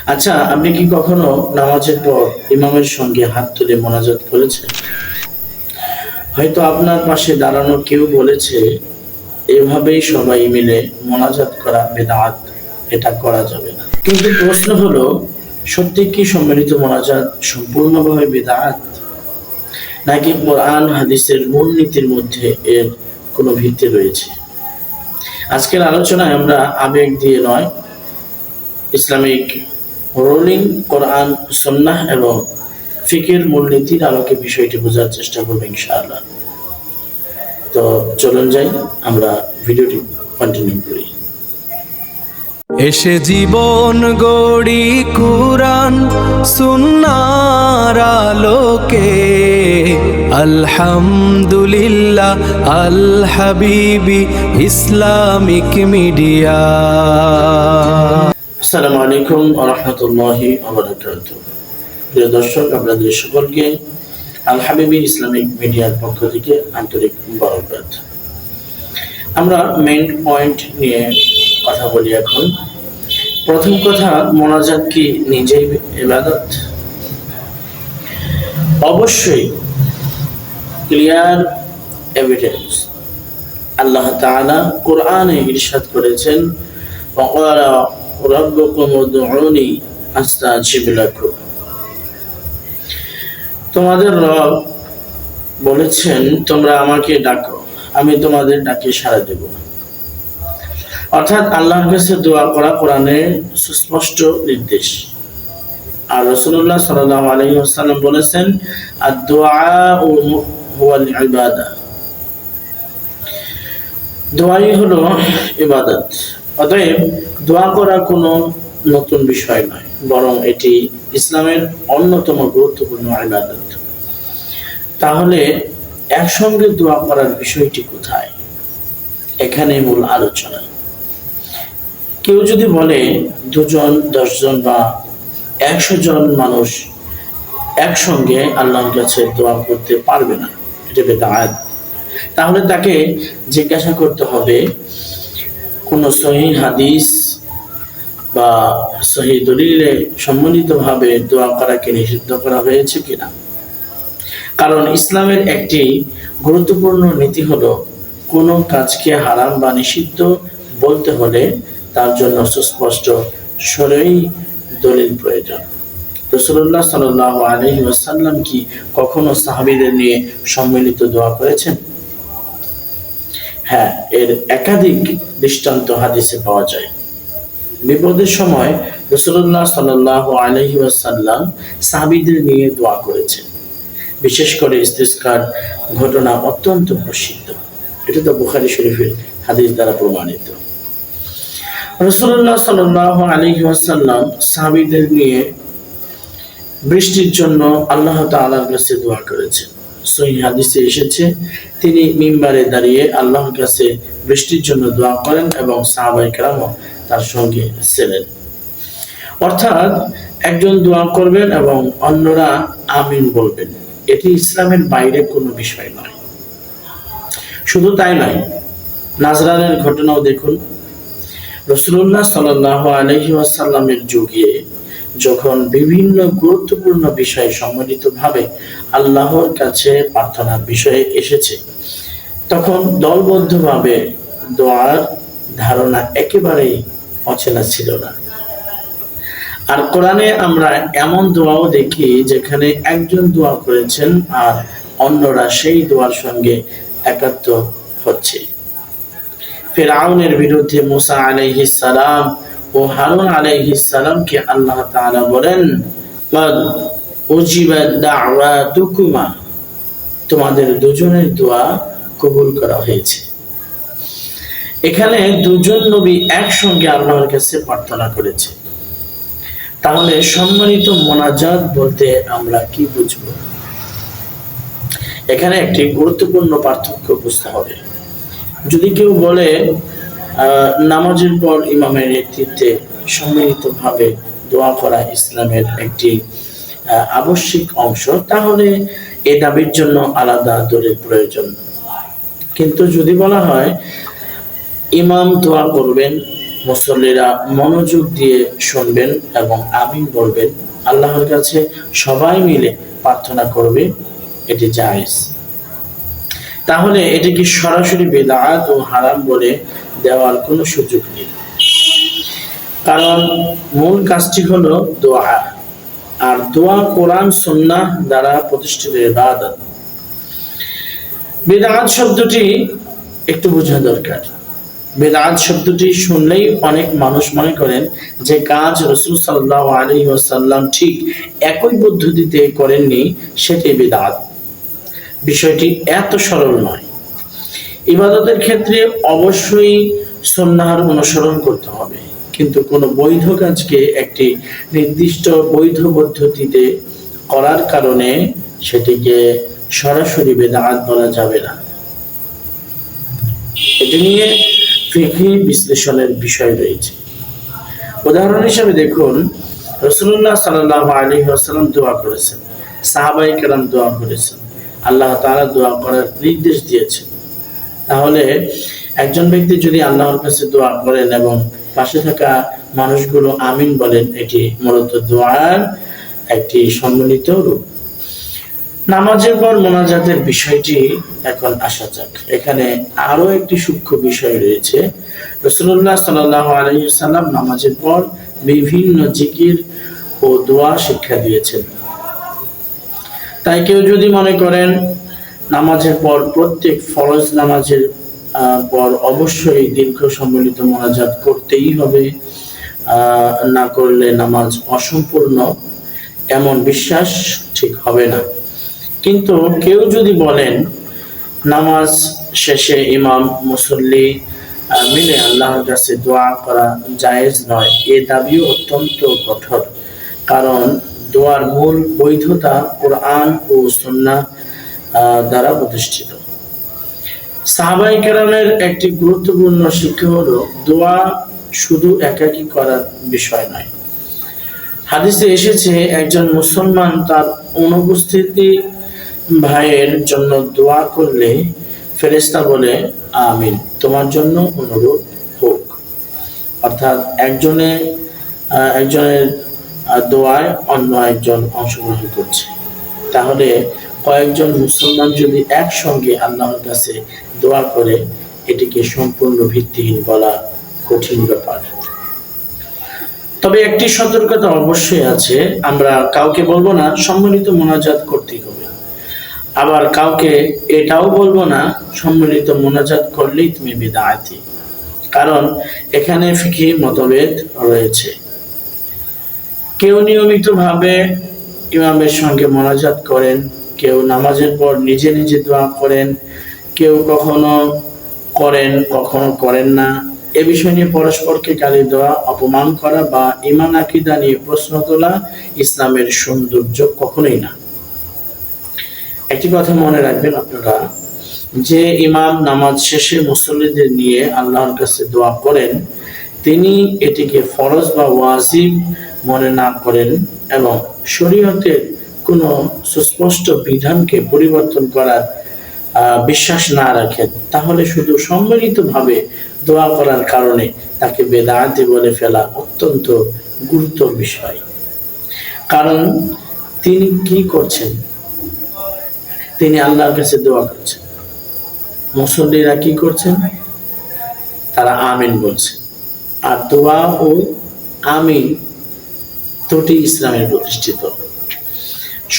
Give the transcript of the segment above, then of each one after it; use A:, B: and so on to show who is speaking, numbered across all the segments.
A: আচ্ছা, আপনি কি কখনো নামাজের পর ইমামের সঙ্গে হাত তুলে মোনাজাত করেছেন? হয়তো আপনার পাশে দাঁড়ানো কেউ বলেছে, এভাবেই সবাই মিলে মোনাজাত করা বেদাত, এটা করা যাবে না। কিন্তু প্রশ্ন হলো, সত্যি কি সম্মিলিত মোনাজাত সম্পূর্ণভাবে বেদাত, নাকি কোরআন হাদিসের মূলনীতির মধ্যে এর কোনো ভিত্তি রয়েছে? আজকের আলোচনায় আমরা আবেগ দিয়ে নয়, ইসলামিক রুলিং, কোরআন, সুন্নাহ এবং ফিকহের মূলনীতির আলোকে বিষয়টি বোঝার চেষ্টা করব ইনশাআল্লাহ। তো চলুন যাই, আমরা ভিডিওটি কন্টিনিউ করি।
B: এসে জীবন গড়ি কুরআন সুন্নাহর আলোকে, আলহামদুলিল্লাহ আল হাবিবি ইসলামিক মিডিয়া।
A: আসসালামু আলাইকুম ওয়া রাহমাতুল্লাহি ওয়া বারাকাতুহু। প্রিয় দর্শক, আপনাদের সকলকে আল হাবিবি ইসলামিক মিডিয়ার পক্ষ থেকে আন্তরিক মোবারকবাদ। আমরা মেইন পয়েন্ট নিয়ে কথা বলি এখন। প্রথম কথা, মোনাজাত কি নিজেই ইবাদত? অবশ্যই ক্লিয়ার এভিডেন্স। আল্লাহ তাআলা কোরআনে ইরশাদ করেছেন, ওয়াকালা রাব্বুকুম উদউনি আস্তাজিব লাকুম। তোমাদের রব বলেছেন, তোমরা আমাকে ডাকো, আমি তোমাদের ডাকে সাড়া দেব। অর্থাৎ আল্লাহর কাছে দোয়া করা কোরআনের সুস্পষ্ট নির্দেশ। আর রাসূলুল্লাহ সাল্লাল্লাহু আলাইহি ওয়াসাল্লাম বলেছেন, আদ-দুআউ হুয়াল ইবাদা, দোয়াই হলো ইবাদত। অতএব দোয়া করা কোনো নতুন বিষয় নয়, বরং এটি ইসলামের অন্যতম গুরুত্বপূর্ণ ইবাদত। তাহলে একসঙ্গে দোয়া করার বিষয়টি কোথায়? এখানে মূল আলোচনা। কেউ যদি বলে 2 জন, 10 জন বা 100 জন মানুষ একসঙ্গে আল্লাহর কাছে দোয়া করতে পারবে না, এটা বেদাত, তাহলে তাকে জিজ্ঞাসা করতে হবে, কোন সহিহ হাদিস বা সহিহ দলিলে সম্মিলিতভাবে দোয়া করাকে নিষিদ্ধ করা হয়েছে কিনা। কারণ ইসলামের একটি গুরুত্বপূর্ণ নীতি হলো, কোনো কাজকে হারাম বা নিষিদ্ধ বলতে হলে তার জন্য সুস্পষ্ট শরঈ দলিল প্রয়োজন। রাসূলুল্লাহ সাল্লাল্লাহু আলাইহি ওয়াসাল্লাম কি কখনো সাহাবীদের নিয়ে সম্মিলিত দোয়া করেছেন? হ্যাঁ, এর একাধিক দৃষ্টান্ত হাদিসে পাওয়া যায়। বিপদের সময় রাসূলুল্লাহ সাল্লাল্লাহু আলাইহি ওয়াসাল্লাম সাহাবীদের নিয়ে দোয়া করেছেন। বিশেষ করে ইস্তিসকার ঘটনা অত্যন্ত প্রসিদ্ধ। এটা তো বুখারী শরীফের হাদিস দ্বারা প্রমাণিত। রাসূলুল্লাহ সাল্লাল্লাহু আলাইহি ওয়াসাল্লাম সাহাবীদের নিয়ে বৃষ্টির জন্য আল্লাহ তাআলার কাছে দোয়া করেছেন। সহিহ হাদিসে এসেছে, তিনি মিম্বারে দাঁড়িয়ে আল্লাহর কাছে বৃষ্টির জন্য দোয়া করেন এবং সাহাবায়ে কেরামও তার সঙ্গে ছিলেন। অর্থাৎ একজন দোয়া করবেন এবং অন্যরা আমিন বলবেন। এটি ইসলামের বাইরে কোনো বিষয় নয়। শুধু তাই নয়, নাজরানের ঘটনাও দেখুন। রাসূলুল্লাহ সাল্লাল্লাহু আলাইহি ওয়াসাল্লামের যুগে যখন বিভিন্ন গুরুত্বপূর্ণ বিষয় সম্মিলিতভাবে আল্লাহর কাছে প্রার্থনার বিষয়ে এসেছে, তখন দলবদ্ধভাবে দোয়ার ধারণা একেবারেই অচেনা ছিল না। আর কোরআনে আমরা এমন দোয়াও দেখি যেখানে একজন দোয়া করেছেন আর অন্যরা সেই দোয়ার সঙ্গে একাত্ম হচ্ছে। ফিরআউনের বিরুদ্ধে মুসা আলাইহিস সালাম ও হারুন আলাইহিস সালামকে আল্লাহ তাআলা বলেন, ক্বাদ উজিবাত দাওয়াতুকুমা, তোমাদের দুজনের দোয়া কবুল করা হয়েছে। এখানে দুজন নবী একসঙ্গে আল্লাহর কাছে প্রার্থনা করেছে। তাহলে সম্মিলিত মোনাজাত বলতে আমরা কি বুঝব? এখানে একটি গুরুত্বপূর্ণ পার্থক্য বুঝতে হবে। যদি কেউ বলে নামাজের পর ইমামের নেতৃত্বে সম্মিলিতভাবে দোয়া করা ইসলামের একটি আবশ্যিক অংশ, তাহলে এই দাবির জন্য আলাদা দলিল প্রয়োজন। কিন্তু যদি বলা হয় ইমাম দোয়া করবেন, মুসল্লিরা মনোযোগ দিয়ে শুনবেন এবং আমিন বলবেন। আল্লাহর কাছে সবাই মিলে প্রার্থনা করবে, এটি জায়েজ। তাহলে এটিকে সরাসরি বিদআত ও হারাম বলে দেওয়ার কোনো সুযোগ নেই, কারণ মূল কাজটি হলো দোয়া, আর দোয়া কোরআন সুন্নাহ দ্বারা প্রতিষ্ঠিত ইবাদত। বিদআত শব্দটি একটু বোঝা দরকার। বিদআত শব্দটি শুনলেই অনেক মানুষ মনে করেন যে কাজ রাসূল সাল্লাল্লাহু আলাইহি ওয়াসাল্লাম ঠিক একই পদ্ধতিতে করেননি, সেটাই বিদআত। বিষয়টি এত সরল নয়। ইবাদতের ক্ষেত্রে অবশ্যই সুন্নাহর অনুসরণ করতে হবে, কিন্তু কোনো বৈধ কাজকে একটি নির্দিষ্ট বৈধ পদ্ধতিতে করার কারণে সেটিকে সরাসরি বিদআত বলা যাবে না। এটি নিয়ে ফিকহি বিশ্লেষণের বিষয় রয়েছে। উদাহরণ হিসেবে দেখুন, রাসূলুল্লাহ সাল্লাল্লাহু আলাইহি ওয়াসাল্লাম দোয়া করেছেন, সাহাবায়ে কেরাম দোয়া করেছেন, আল্লাহ তাআলা দোয়া করার নির্দেশ দিয়েছেন। তাহলে একজন ব্যক্তি যদি আল্লাহর কাছে দোয়া করেন এবং পাশে থাকা মানুষগুলো আমিন বলেন, এটি মূলত দোয়ার একটি সম্মিলিত রূপ। নামাজের পর মোনাজাতের বিষয়টি এখন আসা যাক। এখানে আরো একটি সূক্ষ্ম বিষয় রয়েছে। রাসূলুল্লাহ সাল্লাল্লাহু আলাইহি ওয়াসাল্লাম নামাজের পর বিভিন্ন জিকির ও দোয়া শিক্ষা দিয়েছেন। তাই কেউ যদি মনে করেন নামাজের পর প্রত্যেক ফরজ নামাজের পর অবশ্যই দীর্ঘ সম্মিলিত মোনাজাত করতেই হবে, না করলে নামাজ অসম্পূর্ণ, এমন বিশ্বাস ঠিক হবে না। কিন্তু কেউ যদি বলেন নামাজ শেষে ইমাম মুসল্লি মিলে আল্লাহর কাছে দোয়া করা জায়েজ নয়, এ দাবিও অত্যন্ত কঠোর, কারণ দোয়ার মূল বৈধতা কোরআন ও সুন্নাহ দ্বারা প্রতিষ্ঠিত। সাহাবায়ে কেরামের একটি গুরুত্বপূর্ণ শিক্ষা হলো দোয়া শুধু একাকী করার বিষয় নয়। হাদিসে এসেছে, একজন মুসলমান তার অনুপস্থিতি ভাইয়ের জন্য দোয়া করলে ফেরেশতা বলে, আমিন, তোমার জন্য অনুরোধ হোক। অর্থাৎ একজনের দোয়ায় অন্য একজন অংশগ্রহণ করছে। তাহলে কয়েকজন মুসলমান যদি একসঙ্গে আল্লাহর কাছে দোয়া করে, এটিকে সম্পূর্ণ ভিত্তিহীন বলা কঠিন ব্যাপার। তবে একটি সতর্কতা অবশ্যই আছে, আমরা কাউকে বলবো না সম্মিলিত মোনাজাত করতেই হবে, আবার কাউকে এটাও বলবো না সম্মিলিত মোনাজাত করলেই তুমি বিদআতি, কারণ এখানে ফিকহি মতভেদ রয়েছে। কেউ নিয়মিতভাবে ইমামের সঙ্গে মোনাজাত করেন, কেউ নামাজের পর নিজে নিজে দোয়া করেন, কেউ কখনো করেন কখনো করেন না। এ বিষয় নিয়ে পরস্পরকে গালি দেওয়া, অপমান করা বা ঈমান আকীদা নিয়ে প্রশ্ন তোলা ইসলামের সৌন্দর্য কখনোই না। একটি কথা মনে রাখবেন আপনারা, যে ইমাম নামাজ শেষে মুসল্লিদের নিয়ে আল্লাহর কাছে দোয়া করেন, তিনি এটিকে ফরজ বা ওয়াজিব মনে না করেন এবং শরীয়তের কোনো সুস্পষ্ট বিধানকে পরিবর্তন করার বিশ্বাস না রাখেন, তাহলে শুধু সম্মিলিতভাবে দোয়া করার কারণে তাকে বেদাতি বলে ফেলা অত্যন্ত গুরুতর বিষয়। কারণ তিনি কি করছেন? তিনি আল্লাহর কাছে দোয়া করছেন, মুসল্লিরা কি করছেন? তারা আমিন বলছে। আর দোয়া ও আমিন দুটি ইসলামের প্রতিষ্ঠিত।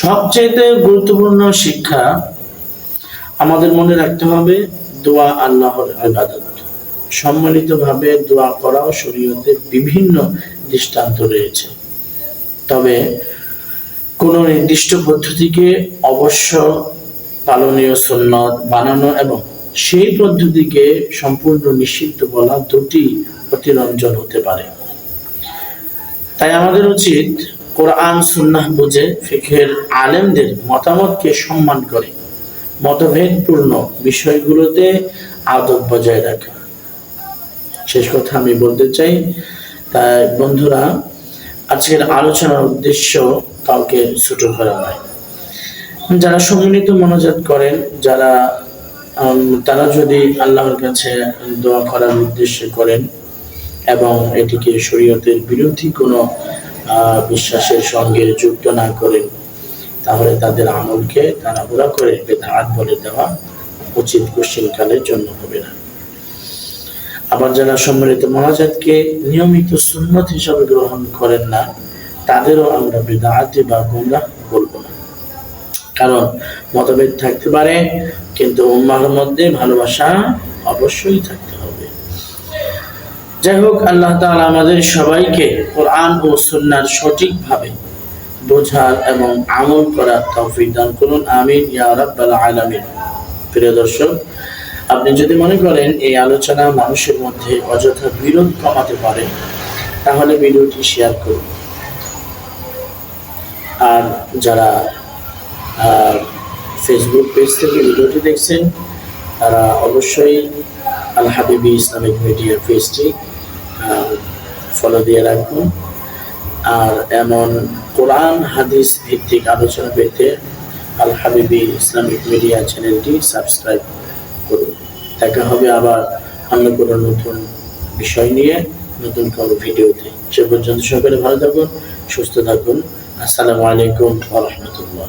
A: সবচেয়ে গুরুত্বপূর্ণ শিক্ষা আমাদের মনে রাখতে হবে, দোয়া আল্লাহর ইবাদত। সম্মিলিতভাবে দোয়া করাও শরীয়তে বিভিন্ন দৃষ্টান্ত রয়েছে, তবে কোন নির্দিষ্ট পদ্ধতিকে অবশ্য পালনীয় সুন্নত বানানো এবং সেই পদ্ধতিকে সম্পূর্ণ নিষিদ্ধ বলা দুটি অতিরঞ্জন হতে পারে। তাই আমাদের উচিত কোরআন সুন্নাহ বুঝে ফিকহের আলেমদের মতামতকে সম্মান করে মতভেদপূর্ণ বিষয়গুলোতে আদব বজায় রাখা। শেষ কথা আমি বলতে চাই, তাই বন্ধুরা, আজকের আলোচনার উদ্দেশ্য কাউকে ছোট করা নয়। যারা সম্মিলিত মোনাজাত করেন, তারা যদি আল্লাহর কাছে দোয়া করার উদ্দেশ্যে করেন, এবং এটিকে শরীয়তের বিরোধী কোনো বিশ্বাসের সঙ্গে যুক্ত না করেন, তাহলে তাদের আমলকে তাড়াহুড়া করে বেদাত বলে দেওয়া উচিত কোশ্চিনকালের জন্য হবে না। আবার যারা সম্মিলিত মোনাজাতকে নিয়মিত সুন্নত হিসাবে গ্রহণ করেন না, তাদেরও আমরা বেদাতি বা গুমরাহ বলবো না। কারণ মতভেদ থাকতে পারে, কিন্তু উম্মাহর মধ্যে ভালোবাসা অবশ্যই থাকতে হবে। যাই হোক, আল্লাহ তাআলা আমাদের সবাইকে কোরআন ও সুন্নাহর সঠিকভাবে বোঝার এবং আমল করার তৌফিক দান করুন, আমিন ইয়া রাব্বাল আলামিন। প্রিয় দর্শক, আপনি যদি মনে করেন এই আলোচনা মানুষের মধ্যে অযথা বিরোধ কমাতে পারে, তাহলে ভিডিওটি শেয়ার করুন। আর যারা ফেসবুক পেজ থেকে ভিডিওটি দেখছেন, তারা অবশ্যই আল হাবিবি ইসলামিক মিডিয়া পেজটি ফলো দিয়ে রাখুন। আর এমন কোরআন হাদিস ভিত্তিক আলোচনা পেতে আল হাবিবি ইসলামিক মিডিয়া চ্যানেলটি সাবস্ক্রাইব করুন। দেখা হবে আবার অন্য কোনো নতুন বিষয় নিয়ে, নতুন কোনো ভিডিওতে। সে পর্যন্ত সকলে ভালো থাকুন, সুস্থ থাকুন। আসসালামু আলাইকুম ওয়া রাহমাতুল্লাহ।